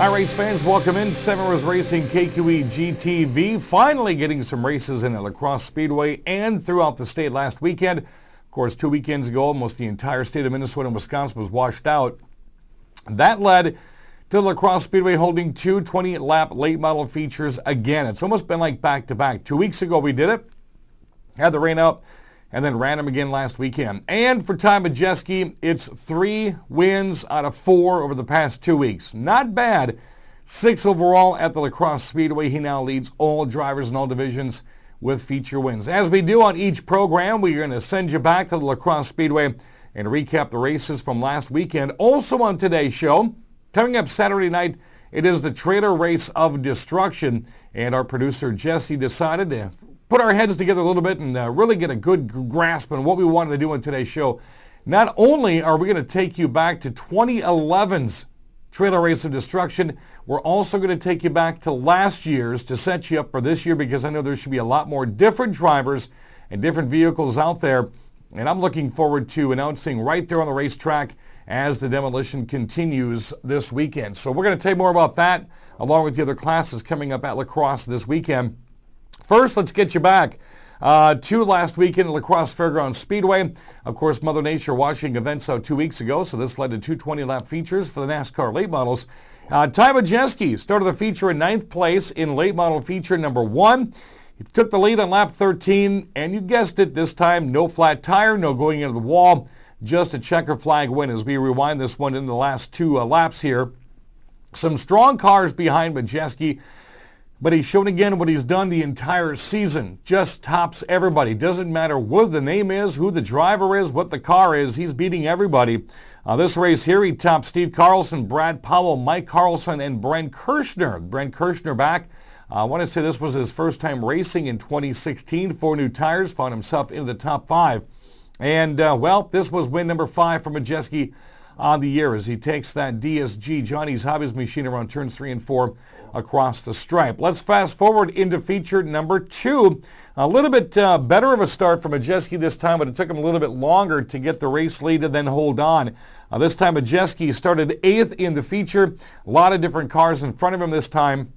Hi, race fans. Welcome in. Seven Rose Racing KQE GTV. Finally getting some races in at Crosse Speedway and throughout the state last weekend. Of course, 2 weekends ago, almost the entire state of Minnesota and Wisconsin was washed out. That led to Crosse Speedway holding two 20-lap late model features again. It's almost been like back-to-back. 2 weeks ago we did it, had the rain out, and then ran them again last weekend. And for Ty Majeski, it's 3 wins out of 4 over the past 2 weeks. Not bad. 6 overall at the Crosse Speedway. He now leads all drivers in all divisions with feature wins. As we do on each program, we're going to send you back to the Crosse Speedway and recap the races from last weekend. Also on today's show, coming up Saturday night, it is the trailer race of destruction. And our producer Jesse decided to put our heads together a little bit and really get a good grasp on what we wanted to do on today's show. Not only are we going to take you back to 2011's Trailer Race of Destruction, we're also going to take you back to last year's to set you up for this year, because I know there should be a lot more different drivers and different vehicles out there. And I'm looking forward to announcing right there on the racetrack as the demolition continues this weekend. So we're going to tell you more about that along with the other classes coming up at La Crosse this weekend. First, let's get you back to last weekend at La Crosse Fairgrounds Speedway. Of course, Mother Nature washing events out 2 weeks ago, so this led to two 20-lap features for the NASCAR late models. Ty Majeski started the feature in 9th place in late model feature number 1. He took the lead on lap 13, and you guessed it, this time no flat tire, no going into the wall, just a checker flag win as we rewind this one in the last 2 laps here. Some strong cars behind Majeski, but he's shown again what he's done the entire season. Just tops everybody. Doesn't matter what the name is, who the driver is, what the car is. He's beating everybody. This race here, he topped Steve Carlson, Brad Powell, Mike Carlson, and Brent Kirshner. Brent Kirshner back. I want to say this was his first time racing in 2016. 4 new tires, found himself into the top 5. And, well, this was win number 5 for Majeski on the year as he takes that DSG, Johnny's Hobbies machine, around turns 3 and 4 across the stripe. Let's fast forward into feature number 2. A little bit better of a start for Majeski this time, but it took him a little bit longer to get the race lead and then hold on. This time Majeski started 8th in the feature. A lot of different cars in front of him this time,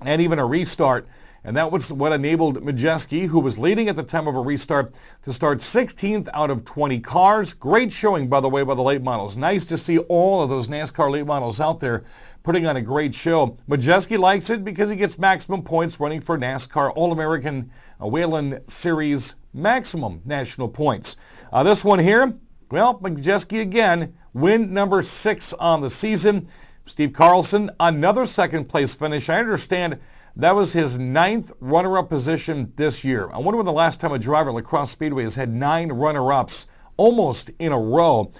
and even a restart. And that was what enabled Majeski, who was leading at the time of a restart, to start 16th out of 20 cars. Great showing, by the way, by the late models. Nice to see all of those NASCAR late models out there putting on a great show. Majeski likes it because he gets maximum points running for NASCAR All-American Whelen Series maximum national points. This one here, well, Majeski again, win number 6 on the season. Steve Carlson, another second place finish. I understand that was his 9th runner-up position this year. I wonder when the last time a driver at La Crosse Speedway has had 9 runner-ups almost in a row.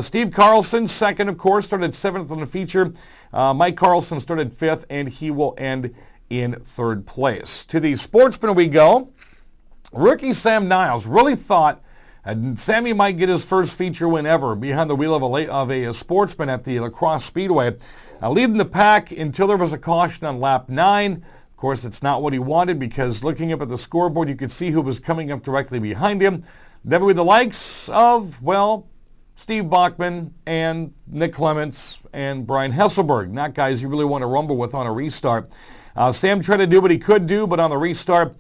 Steve Carlson, second, of course, started 7th in the feature. Mike Carlson started 5th, and he will end in 3rd place. To the Sportsman we go. Rookie Sam Niles really thought Sammy might get his first feature win ever behind the wheel of a Sportsman at the La Crosse Speedway. Leading the pack until there was a caution on lap 9. Of course, it's not what he wanted, because looking up at the scoreboard, you could see who was coming up directly behind him. That would be the likes of, well, Steve Bachman and Nick Clements and Brian Hesselberg. Not guys you really want to rumble with on a restart. Sam tried to do what he could do, but on the restart,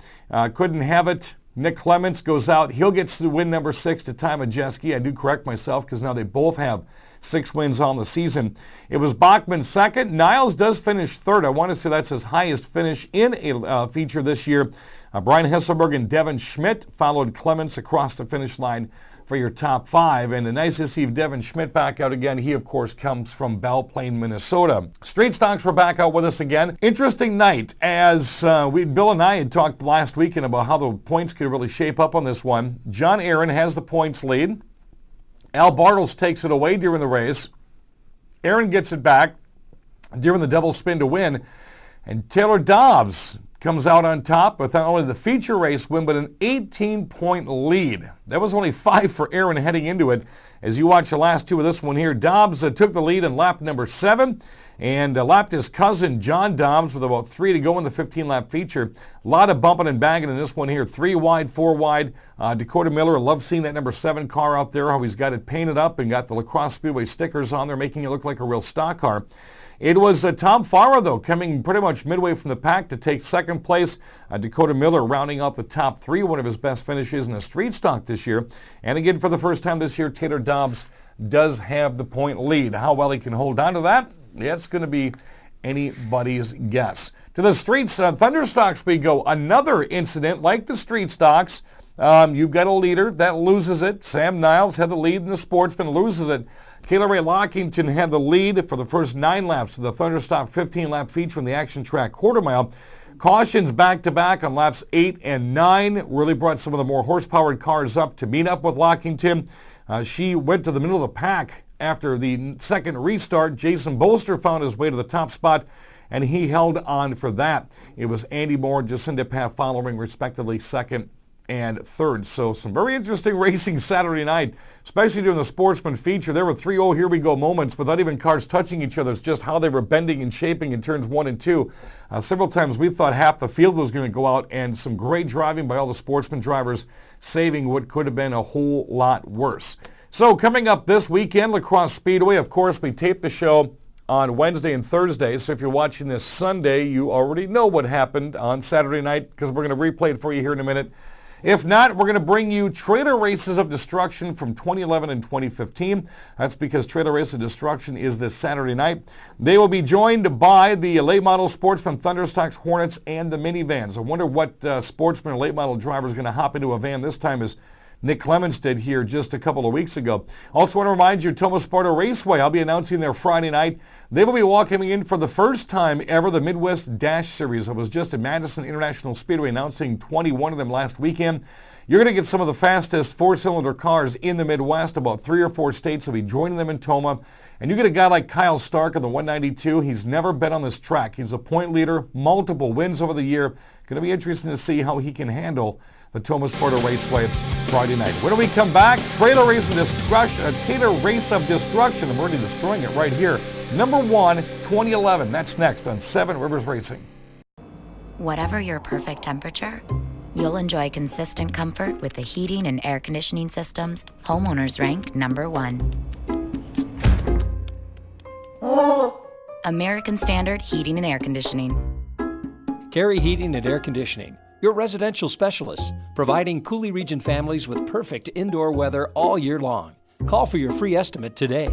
couldn't have it. Nick Clements goes out. He'll get to win number 6 to Ty Majeski. I do correct myself because now they both have 6 wins on the season. It was Bachman second. Niles does finish 3rd. I want to say that's his highest finish in a feature this year. Brian Hesselberg and Devin Schmidt followed Clements across the finish line for your top 5. And nice to see Devin Schmidt back out again. He, of course, comes from Belle Plaine, Minnesota. Street Stocks were back out with us again. Interesting night, as Bill and I had talked last weekend about how the points could really shape up on this one. John Aaron has the points lead. Al Bartles takes it away during the race. Aaron gets it back during the double spin to win. And Taylor Dobbs comes out on top with not only the feature race win, but an 18-point lead. That was only 5 for Aaron heading into it. As you watch the last 2 of this one here, Dobbs took the lead in lap number 7 and lapped his cousin John Dobbs with about 3 to go in the 15-lap feature. A lot of bumping and banging in this one here. 3 wide, 4 wide. Dakota Miller, I love seeing that number 7 car out there, how he's got it painted up and got the La Crosse Speedway stickers on there, making it look like a real stock car. It was Tom Farah, though, coming pretty much midway from the pack to take second place. Dakota Miller rounding out the top three, one of his best finishes in the street stock this year. And again, for the first time this year, Taylor Dobbs does have the point lead. How well he can hold on to that, it's going to be anybody's guess. To the streets, Thunder Stocks we go. Another incident like the street stocks. You've got a leader that loses it. Sam Niles had the lead in the Sportsman, loses it. Kayla Ray Lockington had the lead for the first 9 laps of the Thunderstock 15-lap feature on the Action Track quarter mile. Cautions back-to-back on laps 8 and 9 really brought some of the more horse-powered cars up to meet up with Lockington. She went to the middle of the pack after the second restart. Jason Bolster found his way to the top spot, and he held on for that. It was Andy Moore and Jacinda Paff following respectively second and third. So some very interesting racing Saturday night, especially during the Sportsman feature. There were 3 "oh, here we go" moments without even cars touching each other. It's just how they were bending and shaping in turns 1 and 2. Several times we thought half the field was going to go out, and some great driving by all the Sportsman drivers, saving what could have been a whole lot worse. So coming up this weekend, La Crosse Speedway. Of course, we taped the show on Wednesday and Thursday, so if you're watching this Sunday, you already know what happened on Saturday night, because we're going to replay it for you here in a minute. If not, we're going to bring you Trailer Races of Destruction from 2011 and 2015. That's because Trailer Race of Destruction is this Saturday night. They will be joined by the late model Sportsman, Thunderstocks, Hornets, and the minivans. I wonder what Sportsman or late model driver is going to hop into a van this time, as Nick Clements did here just a couple of weeks ago. Also want to remind you, Thomas Sparta Raceway, I'll be announcing their Friday night. They will be welcoming in for the first time ever the Midwest Dash Series. I was just at Madison International Speedway announcing 21 of them last weekend. You're going to get some of the fastest 4-cylinder cars in the Midwest. About 3 or 4 states will be joining them in Toma. And you get a guy like Kyle Stark on the 192. He's never been on this track. He's a point leader, multiple wins over the year. Going to be interesting to see how he can handle the Thomas Sparta Raceway Friday night. When we come back, Trailer Race of Destruction, Trailer Race of Destruction. I'm already destroying it right here. Number 1, 2011. That's next on 7 Rivers Racing. Whatever your perfect temperature, you'll enjoy consistent comfort with the heating and air conditioning systems homeowners rank number 1. American Standard Heating and Air Conditioning. Carey Heating and Air Conditioning, your residential specialists, providing Coulee Region families with perfect indoor weather all year long. Call for your free estimate today.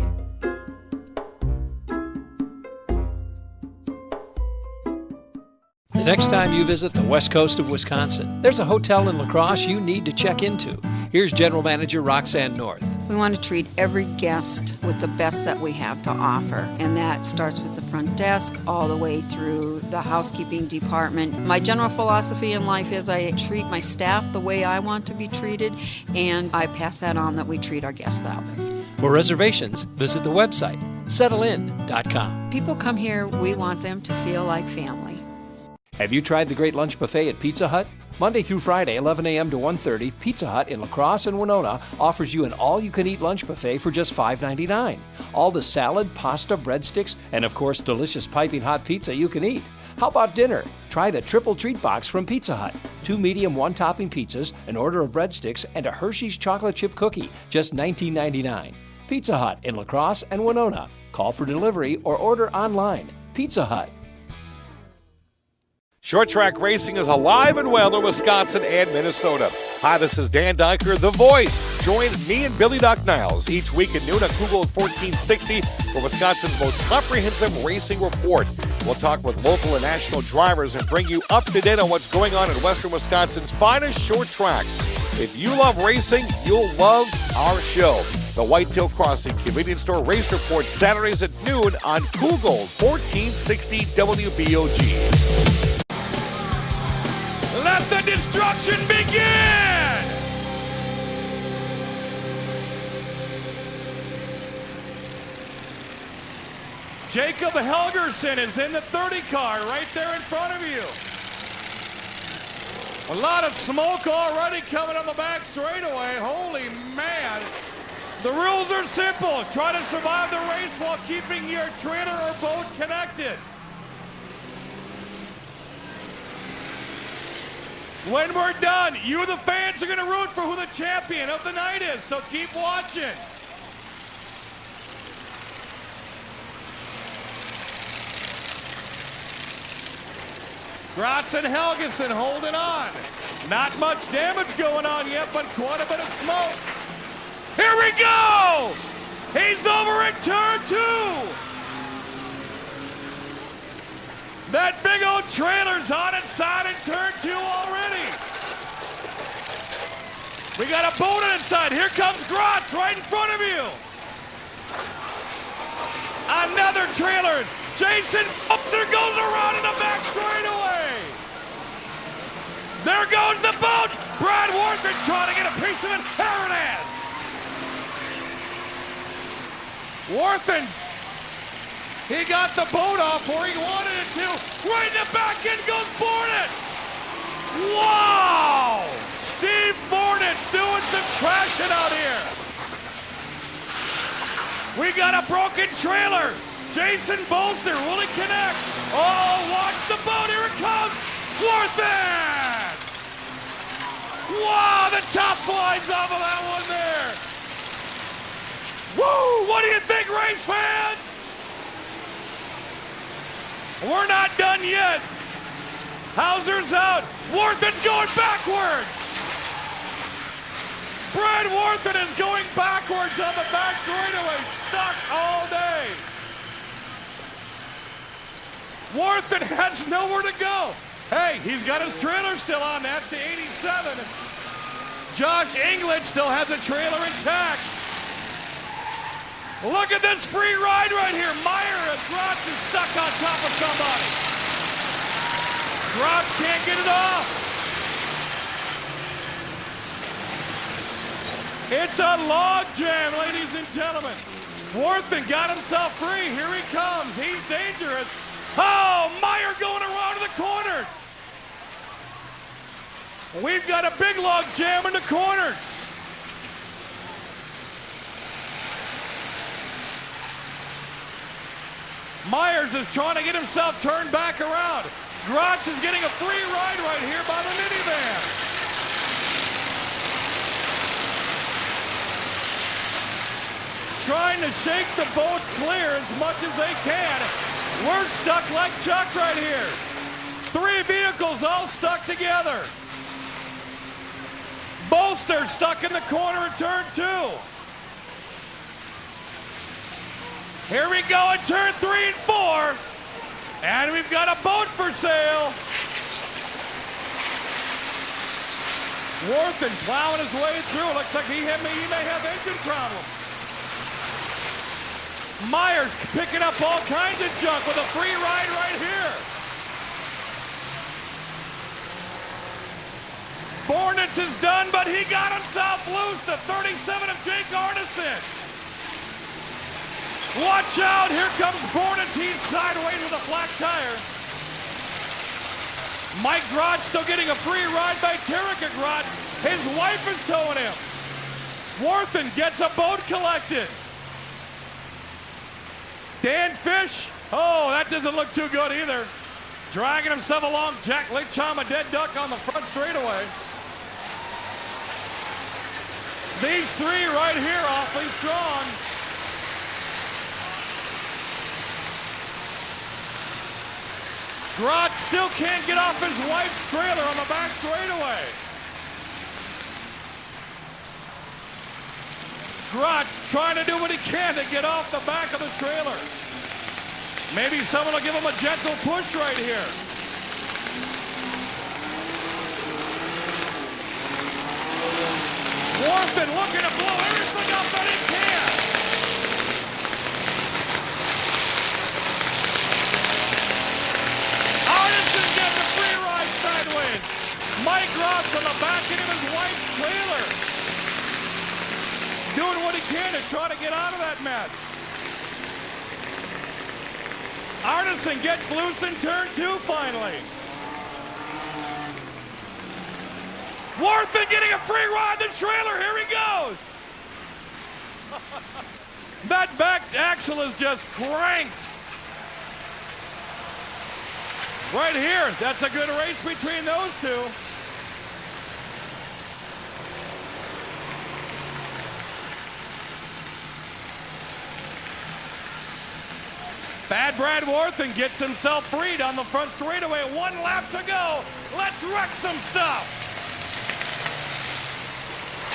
The next time you visit the west coast of Wisconsin, there's a hotel in La Crosse you need to check into. Here's General Manager Roxanne North. We want to treat every guest with the best that we have to offer, and that starts with the front desk all the way through the housekeeping department. My general philosophy in life is I treat my staff the way I want to be treated, and I pass that on, that we treat our guests that way. For reservations, visit the website, settlein.com. People come here, we want them to feel like family. Have you tried the great lunch buffet at Pizza Hut? Monday through Friday, 11 a.m. to 1:30, Pizza Hut in La Crosse and Winona offers you an all-you-can-eat lunch buffet for just $5.99. All the salad, pasta, breadsticks, and of course, delicious piping hot pizza you can eat. How about dinner? Try the Triple Treat Box from Pizza Hut. 2 medium, 1-topping pizzas, an order of breadsticks, and a Hershey's chocolate chip cookie, just $19.99. Pizza Hut in La Crosse and Winona. Call for delivery or order online. Pizza Hut. Short track racing is alive and well in Wisconsin and Minnesota. Hi, this is Dan Dyker, The Voice. Join me and Billy Doc Niles each week at noon on Google 1460 for Wisconsin's most comprehensive racing report. We'll talk with local and national drivers and bring you up to date on what's going on in western Wisconsin's finest short tracks. If you love racing, you'll love our show. The Whitetail Crossing Convenience Store Race Report, Saturdays at noon on Google 1460 WBOG. Let the destruction begin! Jacob Helgerson is in the 30 car right there in front of you. A lot of smoke already coming on the back straightaway. Holy man. The rules are simple. Try to survive the race while keeping your trailer or boat connected. When we're done, you the fans are going to root for who the champion of the night is, so keep watching. Grotz and Helgeson holding on. Not much damage going on yet, but quite a bit of smoke. Here we go! He's over at turn 2. That big old trailer's on inside in turn 2 already. We got a boat inside. Here comes Grotz right in front of you. Another trailer. Jason Bowser goes around in the back straightaway. There goes the boat. Brad Warford trying to get a piece of it. There it is. Warford, he got the boat off where he wanted it to. Right in the back end goes Bornitz. Wow! Steve Bornitz doing some trashing out here. We got a broken trailer. Jason Bolster, will he connect? Oh, watch the boat, here it comes. Warford! Wow, the top flies off of that one there. Woo! What do you think, race fans? We're not done yet. Hauser's out. Warthen's going backwards. Brad Warthen is going backwards on the back straightaway, stuck all day. Warthen has nowhere to go. Hey, he's got his trailer still on. That's the 87. Josh England still has a trailer intact. Look at this free ride right here. Meyer and Grotz is stuck on top of somebody. Grotz can't get it off. It's a log jam, ladies and gentlemen. Warthen got himself free. Here he comes. He's dangerous. Oh, Meyer going around to the corners. We've got a big log jam in the corners. Myers is trying to get himself turned back around. Grotz is getting a free ride right here by the minivan. Trying to shake the boats clear as much as they can. We're stuck like Chuck right here. 3 vehicles all stuck together. Bolster stuck in the corner in turn 2. Here we go in turn 3 and 4. And we've got a boat for sale. Warthen plowing his way through. Looks like he may have engine problems. Myers picking up all kinds of junk with a free ride right here. Bornitz is done, but he got himself loose. The 37 of Jake Arneson. Watch out, here comes Bornitz. He's sideways with a flat tire. Mike Grotz still getting a free ride by Terrica Grotz. His wife is towing him. Warthen gets a boat collected. Dan Fish, oh, that doesn't look too good either. Dragging himself along. Jack Licham, a dead duck on the front straightaway. These 3 right here awfully strong. Grotz still can't get off his wife's trailer on the back straightaway. Grotz trying to do what he can to get off the back of the trailer. Maybe someone will give him a gentle push right here. Warthen looking to blow everything up that he can. Arneson gets a free ride sideways. Mike Grotz on the back end of his wife's trailer. Doing what he can to try to get out of that mess. Arneson gets loose in turn 2 finally. Warthen getting a free ride the trailer. Here he goes. That back axle is just cranked. Right here, that's a good race between those 2. Bad Brad Worthen gets himself freed on the front straightaway. 1 lap to go. Let's wreck some stuff.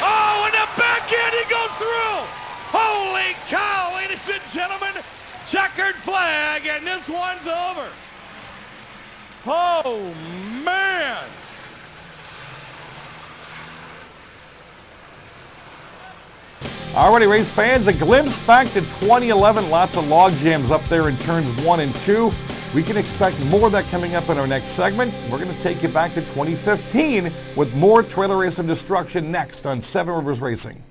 Oh, and the backhand, he goes through. Holy cow, ladies and gentlemen. Checkered flag, and this one's over. Oh, man. Alrighty, race fans, a glimpse back to 2011. Lots of log jams up there in turns 1 and 2. We can expect more of that coming up in our next segment. We're going to take you back to 2015 with more trailer race of destruction next on Seven Rivers Racing.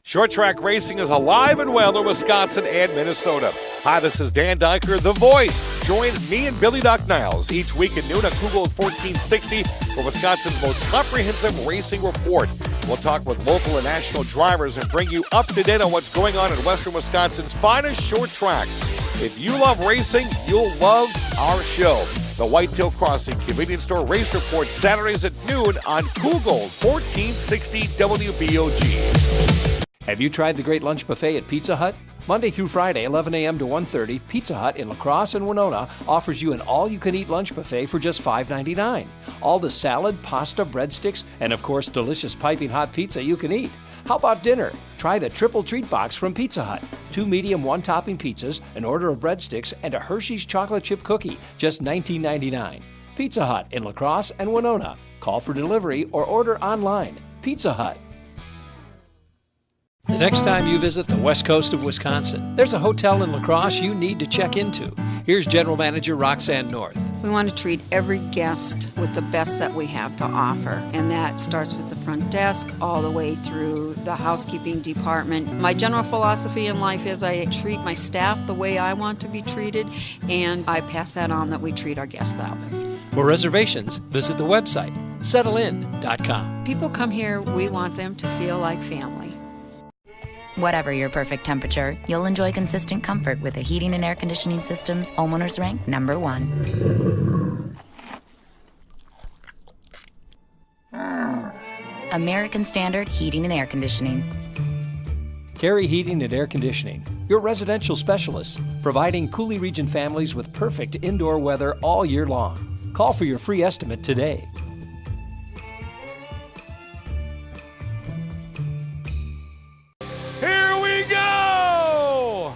Short track racing is alive and well in Wisconsin and Minnesota. Hi, this is Dan Dyker, The Voice. Join me and Billy Doc Niles each week at noon on Kugel 1460 for Wisconsin's most comprehensive racing report. We'll talk with local and national drivers and bring you up to date on what's going on in western Wisconsin's finest short tracks. If you love racing, you'll love our show. The Whitetail Crossing Convenience Store Race Report, Saturdays at noon on Kugel 1460 WBOG. Have you tried the great lunch buffet at Pizza Hut? Monday through Friday, 11 a.m. to 1:30, Pizza Hut in La Crosse and Winona offers you an all-you-can-eat lunch buffet for just $5.99. All the salad, pasta, breadsticks, and of course, delicious piping hot pizza you can eat. How about dinner? Try the Triple Treat Box from Pizza Hut. 2 medium, 1-topping pizzas, an order of breadsticks, and a Hershey's chocolate chip cookie, just $19.99. Pizza Hut in La Crosse and Winona. Call for delivery or order online. Pizza Hut. The next time you visit the west coast of Wisconsin, there's a hotel in La Crosse you need to check into. Here's General Manager Roxanne North. We want to treat every guest with the best that we have to offer, and that starts with the front desk all the way through the housekeeping department. My general philosophy in life is I treat my staff the way I want to be treated, and I pass that on that we treat our guests that way. For reservations, visit the website, settlein.com. People come here, we want them to feel like family. Whatever your perfect temperature, you'll enjoy consistent comfort with the heating and air conditioning systems homeowners rank #1. American Standard Heating and Air Conditioning. Carey Heating and Air Conditioning, your residential specialists, providing Coulee Region families with perfect indoor weather all year long. Call for your free estimate today. Here we go!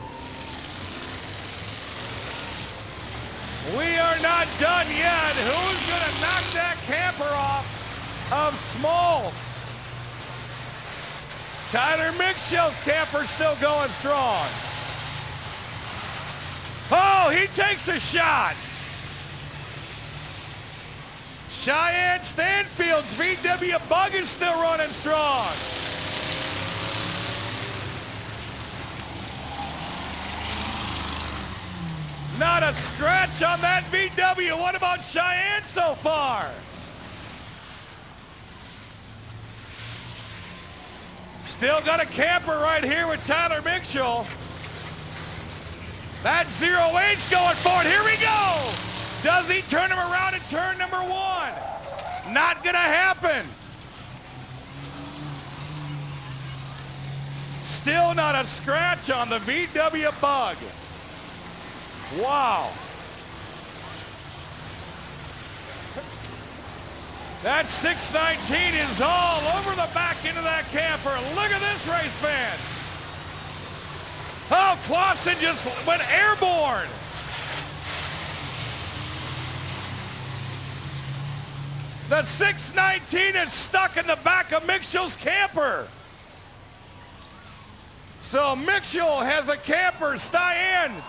We are not done yet. Who's going to knock that camper off of Smalls? Tyler Mixshell's camper still going strong. Oh, he takes a shot. Cheyenne Stanfield's VW Bug is still running strong. Not a scratch on that VW. What about Cheyenne so far? Still got a camper right here with Tyler Mixshell. That 08's going for it. Here we go. Does he turn him around in turn number 1? Not gonna happen. Still not a scratch on the VW Bug. Wow. That 619 is all over the back end of that camper. Look at this, race fans. Oh, Clausen just went airborne. The 619 is stuck in the back of Mixshell's camper. So Mixshell has a camper. Steyenne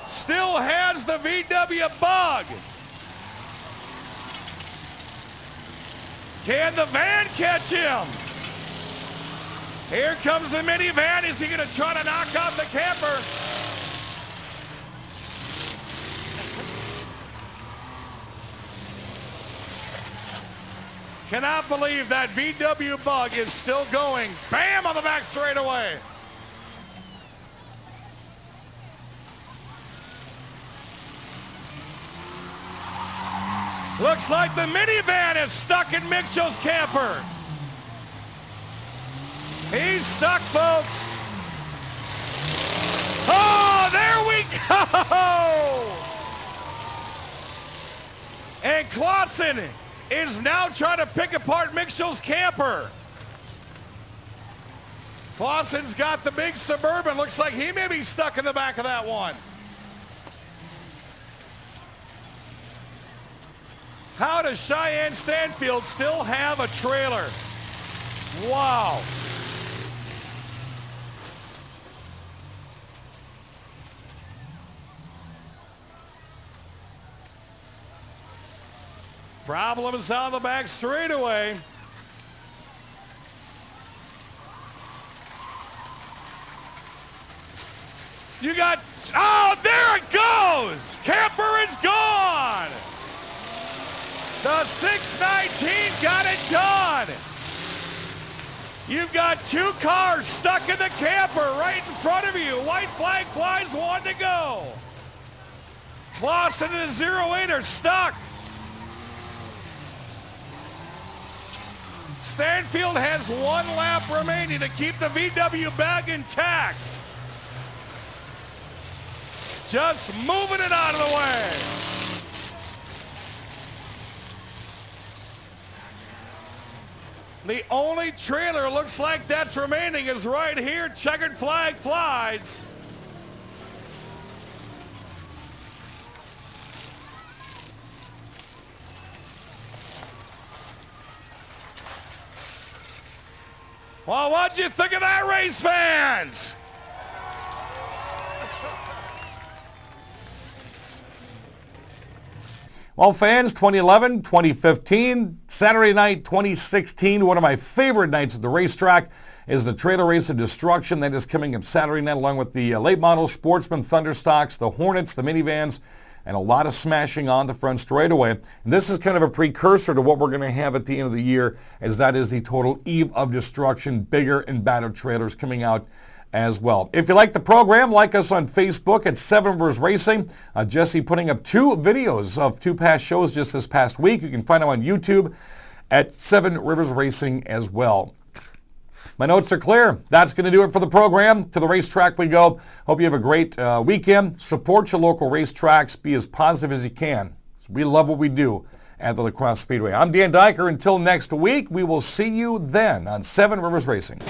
still has the VW Bug. Can the van catch him? Here comes the minivan. Is he going to try to knock off the camper? Cannot believe that VW Bug is still going. Bam on the back straightaway. Looks like the minivan is stuck in Mixshell's camper. He's stuck, folks. Oh, there we go! And Clausen is now trying to pick apart Mitchell's camper. Clausen's got the big Suburban. Looks like he may be stuck in the back of that one. How does Cheyenne Stanfield still have a trailer? Wow. Problems on the back straightaway. You got, oh, there it goes! Camper is gone! The 619 got it done! You've got two cars stuck in the camper right in front of you. White flag flies, one to go. Clausen and the 08 are stuck. Stanfield has one lap remaining to keep the VW bag intact. Just moving it out of the way. The only trailer looks like that's remaining is right here. Checkered flag flies. Well, what'd you think of that race, fans? Well, fans, 2011, 2015, Saturday night 2016, one of my favorite nights at the racetrack is the Trailer Race of Destruction. That is coming up Saturday night along with the late model Sportsman Thunderstocks, the Hornets, the minivans, and a lot of smashing on the front straightaway. And this is kind of a precursor to what we're going to have at the end of the year, as that is the total Eve of Destruction, bigger and badder trailers coming out as well. If you like the program, like us on Facebook at Seven Rivers Racing. Jesse putting up two videos of two past shows just this past week. You can find them on YouTube at Seven Rivers Racing as well. My notes are clear. That's going to do it for the program. To the racetrack we go. Hope you have a great weekend. Support your local racetracks. Be as positive as you can. We love what we do at the Crosse Speedway. I'm Dan Diker. Until next week, we will see you then on Seven Rivers Racing.